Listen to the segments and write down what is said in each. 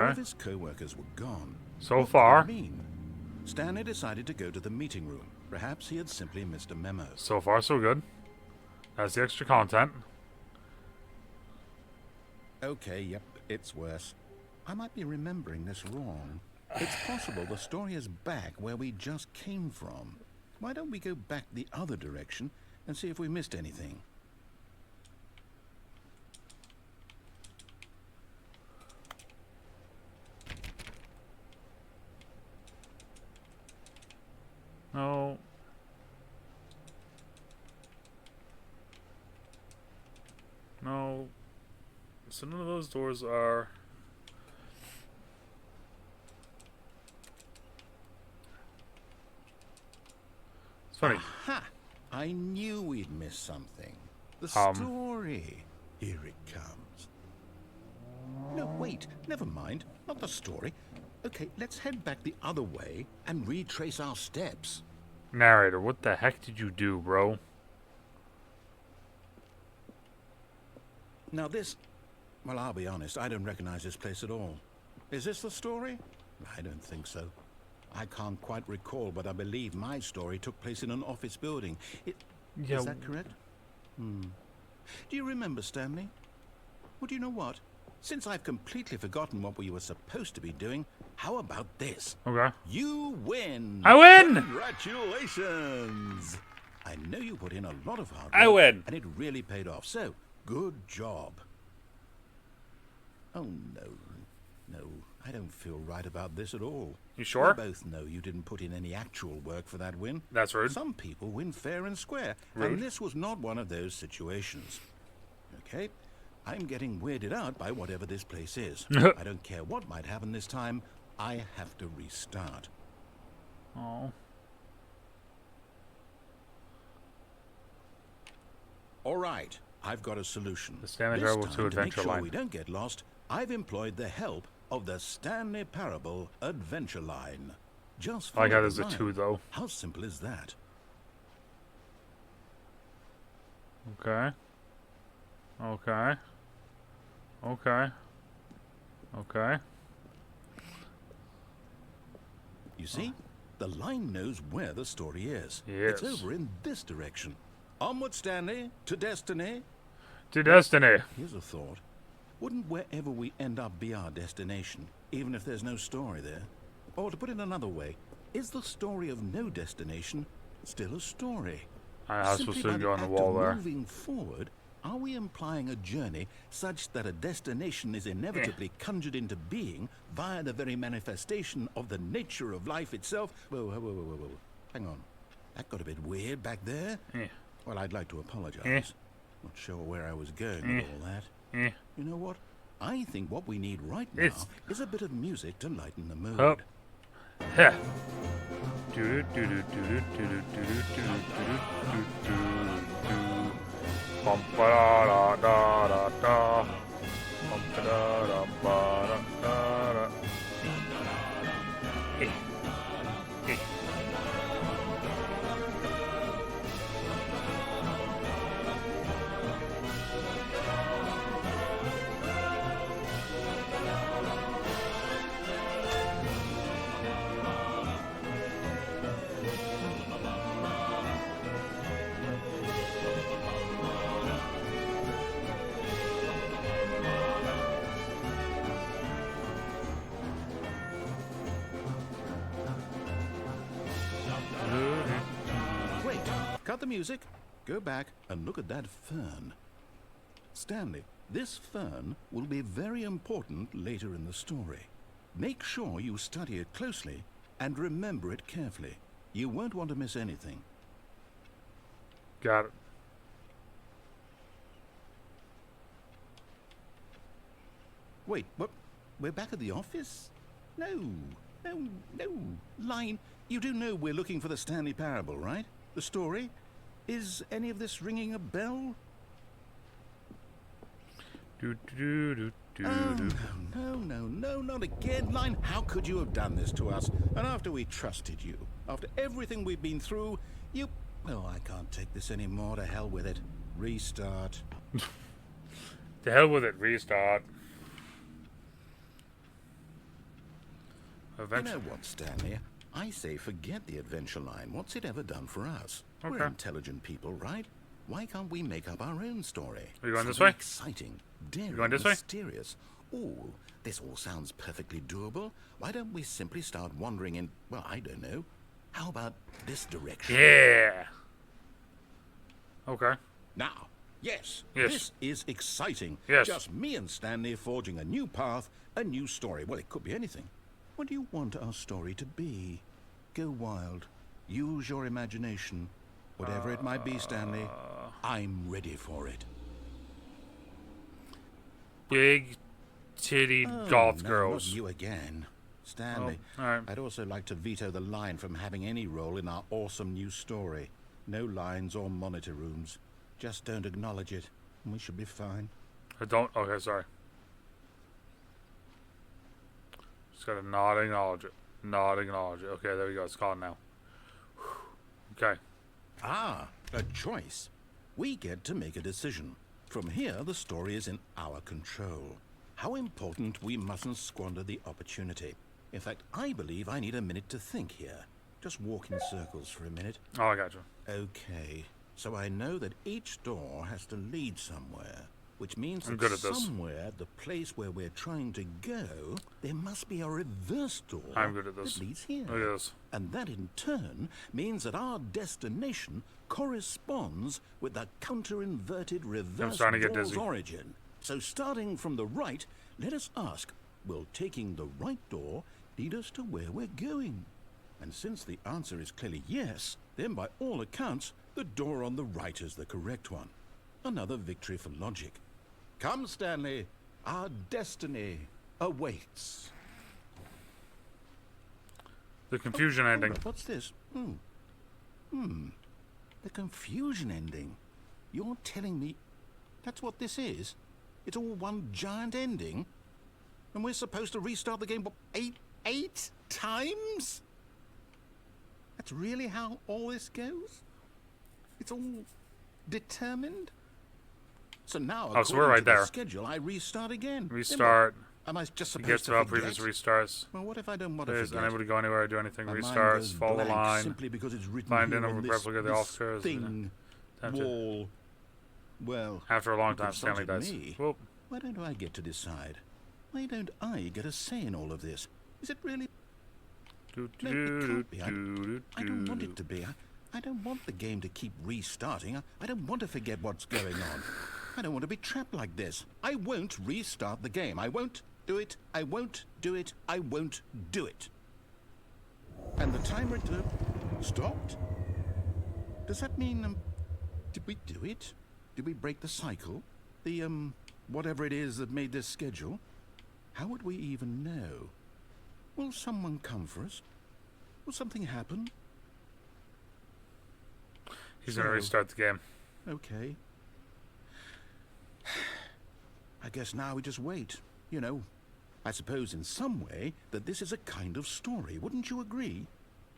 All of his co-workers were gone. So What far. could it mean? Stanley decided to go to the meeting room. Perhaps he had simply missed a memo. So far, so good. That's the extra content. Okay, yep, it's worse. I might be remembering this wrong. It's possible the story is back where we just came from. Why don't we go back the other direction and see if we missed anything? No. No. So none of those doors are... It's funny. Aha! I knew we'd missed something. The story. Here it comes. No, wait. Never mind. Not the story. Okay, let's head back the other way and retrace our steps. Narrator, what the heck did you do, bro? Now this... Well, I'll be honest. I don't recognize this place at all. Is this the story? I don't think so. I can't quite recall, but I believe my story took place in an office building. Yeah. Is that correct? Do you remember, Stanley? Well, do you know what? Since I've completely forgotten what we were supposed to be doing, how about this? Okay. You win! I win! Congratulations! I know you put in a lot of hard work. I win! And it really paid off, so good job. Oh, no. No, I don't feel right about this at all. You sure? We both know you didn't put in any actual work for that win. That's rude. Some people win fair and square, Rude. and this was not one of those situations. Okay? I'm getting weirded out by whatever this place is. I don't care what might happen this time. I have to restart. Oh. All right, I've got a solution. The Stanley This Parable time, 2 to make Adventure sure Line. we don't get lost, I've employed the help of the Stanley Parable Adventure Line. Just I like how follow there's the a line. 2, though. How simple is that? Okay. Okay. Okay. Okay. You see? The line knows where the story is. Yes. It's over in this direction. Onward, Stanley, to destiny. To destiny. Here's a thought. Wouldn't wherever we end up be our destination, even if there's no story there? Or to put it another way, is the story of no destination still a story? I was Simply supposed to by go on the act wall of there. moving forward, are we implying a journey such that a destination is inevitably conjured into being via the very manifestation of the nature of life itself? Whoa, whoa, whoa, whoa, whoa. Hang on. That got a bit weird back there. Well, I'd like to apologize. Not sure where I was going with all that. You know what? I think what we need right now is a bit of music to lighten the mood. Up. Heh. Bum ba da da da da. Bum ba da da ba da da. Eh. Eh. Wait, cut the music. Go back and look at that fern. Stanley, this fern will be very important later in the story. Make sure you study it closely and remember it carefully. You won't want to miss anything. Got it. Wait, what? We're back at the office? No, no, no. Line, you do know we're looking for the Stanley Parable, right? The story? Is any of this ringing a bell? Do do do do Oh, do. no, not again. Line, how could you have done this to us? And after we trusted you, after everything we've been through, you... Oh, I can't take this anymore. To hell with it. Restart. To hell with it. Restart. You Adventure. know what, Stanley? I say forget the adventure line. What's it ever done for us? Okay. We're intelligent people, right? Why can't we make up our own story? Are you going this Something way? Exciting, daring, going this way? mysterious. Ooh, this all sounds perfectly doable. Why don't we simply start wandering in, well, I don't know. How about this direction? Yeah. Okay. Now, yes, Yes. this is exciting. Yes. Just me and Stanley forging a new path, a new story. Well, it could be anything. What do you want our story to be? Go wild. Use your imagination. Whatever it might be, Stanley, I'm ready for it. Big titty goth no, girls. Not you again. Stanley, Oh, all right. I'd also like to veto the line from having any role in our awesome new story. No lines or monitor rooms. Just don't acknowledge it, and we should be fine. I don't. Okay, sorry. Just gotta not acknowledge it. Not acknowledge it. Okay, there we go. It's gone now. Okay. Ah, a choice. We get to make a decision. From here, the story is in our control. How important we mustn't squander the opportunity. In fact, I believe I need a minute to think here. Just walk in circles for a minute. Oh, I got you. Okay, so I know that each door has to lead somewhere, which means I'm that good at this. somewhere, the place where we're trying to go, there must be a reverse door I'm good at this. that leads here. Look at this. And that in turn means that our destination corresponds with the counter-inverted reverse starting to get door's dizzy. origin. So starting from the right, let us ask, will taking the right door lead us to where we're going? And since the answer is clearly yes, then by all accounts, the door on the right is the correct one. Another victory for logic. Come, Stanley, our destiny awaits. The confusion Hold ending. up, what's this? The confusion ending. You're telling me that's what this is? It's all one giant ending? And we're supposed to restart the game, what, eight times? That's really how all this goes? It's all determined? So now, Oh, so we're according right to the there. schedule, I restart again. Then Restart. what? Am I just It supposed gets to about forget? previous restarts. Well, what if I don't want to There's forget? unable to go anywhere or do anything. My mind Restarts. goes Follow the blank line. simply because it's written Find here in on and this, replicate the this officers. thing, Tempted. wall. Well, After a long you time, Stanley consulted dies. me. Whoop. Why don't I get to decide? Why don't I get a say in all of this? Is it really? Do, No, do, it do, can't be. do, I don't want do. it to be. I don't want the game to keep restarting. I don't want to forget what's going on. I don't want to be trapped like this. I won't restart the game. I won't do it. I won't do it. I won't do it. And the timer stopped? Does that mean, did we do it? Did we break the cycle? The, whatever it is that made this schedule? How would we even know? Will someone come for us? Will something happen? He's gonna So- restart the game. Okay. I guess now we just wait. You know, I suppose in some way that this is a kind of story. Wouldn't you agree?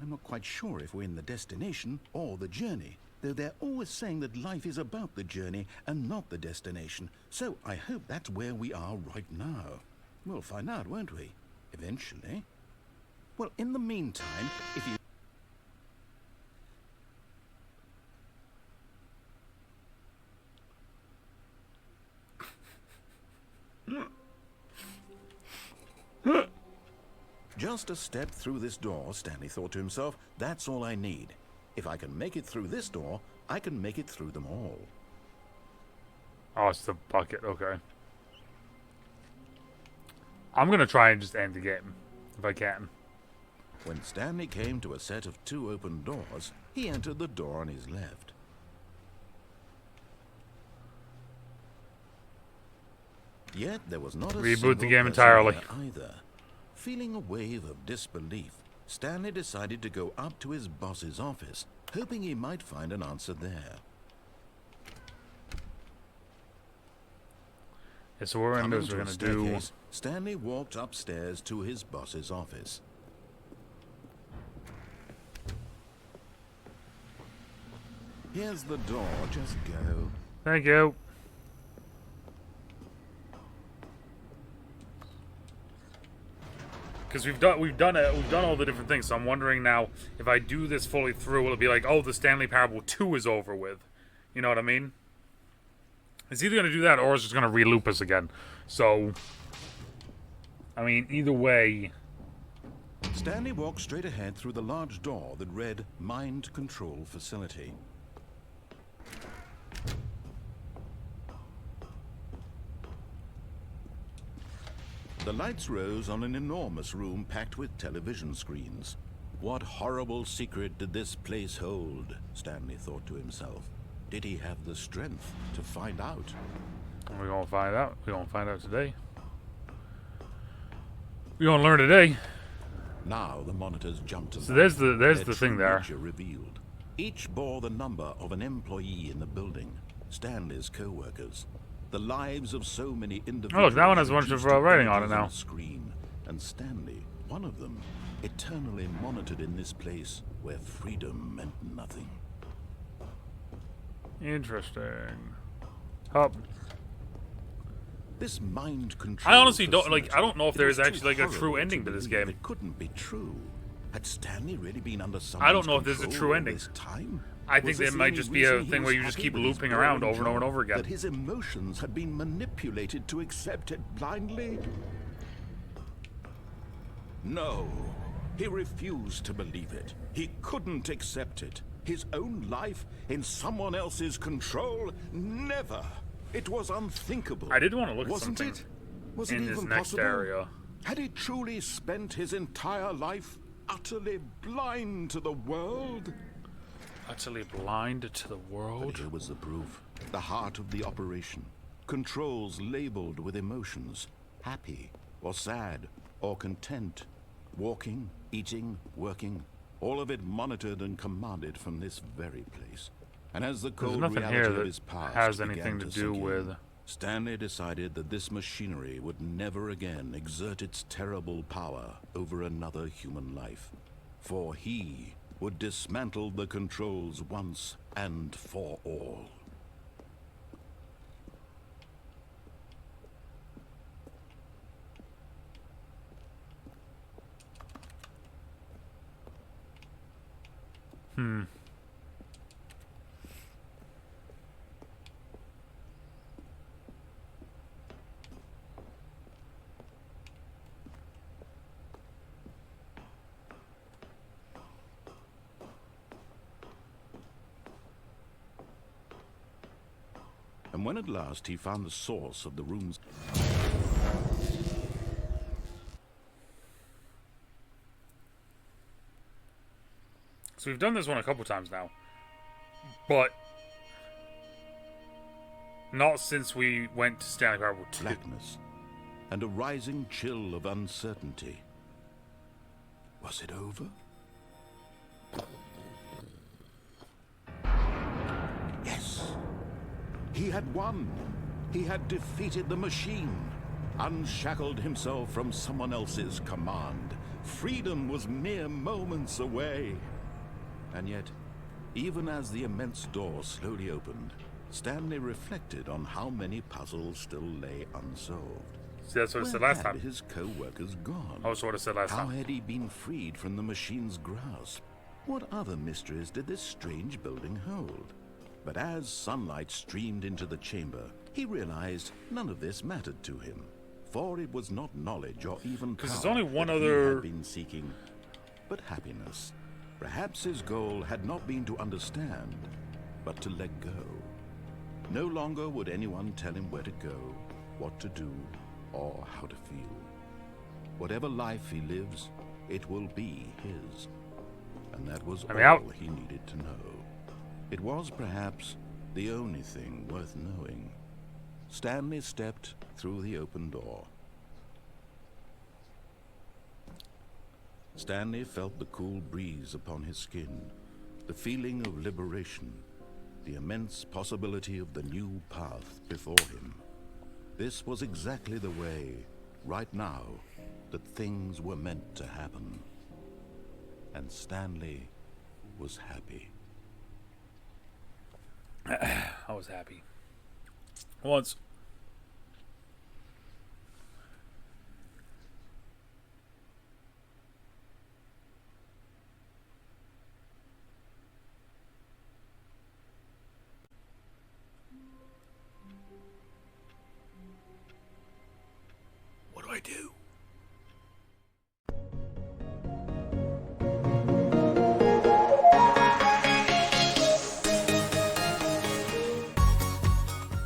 I'm not quite sure if we're in the destination or the journey, though they're always saying that life is about the journey and not the destination. So I hope that's where we are right now. We'll find out, won't we? Eventually. Well, in the meantime, if you... Just a step through this door, Stanley thought to himself. That's all I need. If I can make it through this door, I can make it through them all. Oh, it's the bucket. Okay. I'm gonna try and just end the game if I can. When Stanley came to a set of 2 open doors, he entered the door on his left. Yet there was not a Reboot single the game person entirely. there either. Feeling a wave of disbelief, Stanley decided to go up to his boss's office, hoping he might find an answer there. Yeah, so what we're Coming gonna do is to we're a gonna do. staircase, Stanley walked upstairs to his boss's office. Here's the door, just go. Thank you. because we've done all the different things. So I'm wondering now if I do this fully through, it'll be like, oh, the Stanley Parable 2 is over with. You know what I mean? It's either gonna do that or it's just gonna re-loop us again. So, I mean, either way. Stanley walked straight ahead through the large door that read Mind Control Facility. The lights rose on an enormous room packed with television screens. What horrible secret did this place hold? Stanley thought to himself. Did he have the strength to find out? We're gonna find out. We're gonna find out today. We're gonna learn today. Now the monitors jumped to life. So there's the thing there. Revealed. Each bore the number of an employee in the building. Stanley's co-workers. The lives of so many individuals. Oh, look, that one has a bunch of writing on it now. Screen, and Stanley, one of them, eternally monitored in this place where freedom meant nothing. Interesting. Hop. This mind control. I honestly don't like. I don't know if there is actually like a true horrible ending to this game. It couldn't be true. Had Stanley really been under some? I don't know if there's a true ending. Time? I think there might just be a thing where you just keep looping around over and over and over again. That his emotions had been manipulated to accept it blindly? No. He refused to believe it. He couldn't accept it. His own life in someone else's control? Never. It was unthinkable. I did want to look at Wasn't something it? Was it in even this next possible? area. Had he truly spent his entire life utterly blind to the world? Utterly blind to the world? But here was the proof. The heart of the operation. Controls labeled with emotions. Happy, or sad, or content. Walking, eating, working. All of it monitored and commanded from this very place. And as the cold nothing reality here of that his past has began anything to do sink in, with- Stanley decided that this machinery would never again exert its terrible power over another human life. For he would dismantle the controls once and for all. And when at last he found the source of the room's... So we've done this one a couple times now. But not since we went to Stanley Parable 2. blackness and a rising chill of uncertainty. Was it over? Yes. He had won. He had defeated the machine, unshackled himself from someone else's command. Freedom was mere moments away. And yet, even as the immense door slowly opened, Stanley reflected on how many puzzles still lay unsolved. See, that's what I Where said last had time. his co-workers gone? Oh, that's what I said last How time. had he been freed from the machine's grasp? What other mysteries did this strange building hold? But as sunlight streamed into the chamber, he realized none of this mattered to him, for it was not knowledge or even power there's only one that he other- had been seeking, but happiness. Perhaps his goal had not been to understand, but to let go. No longer would anyone tell him where to go, what to do, or how to feel. Whatever life he lives, it will be his. And that was all he needed to know. It was perhaps the only thing worth knowing. Stanley stepped through the open door. Stanley felt the cool breeze upon his skin, the feeling of liberation, the immense possibility of the new path before him. This was exactly the way, right now, that things were meant to happen. And Stanley was happy. I was happy. Once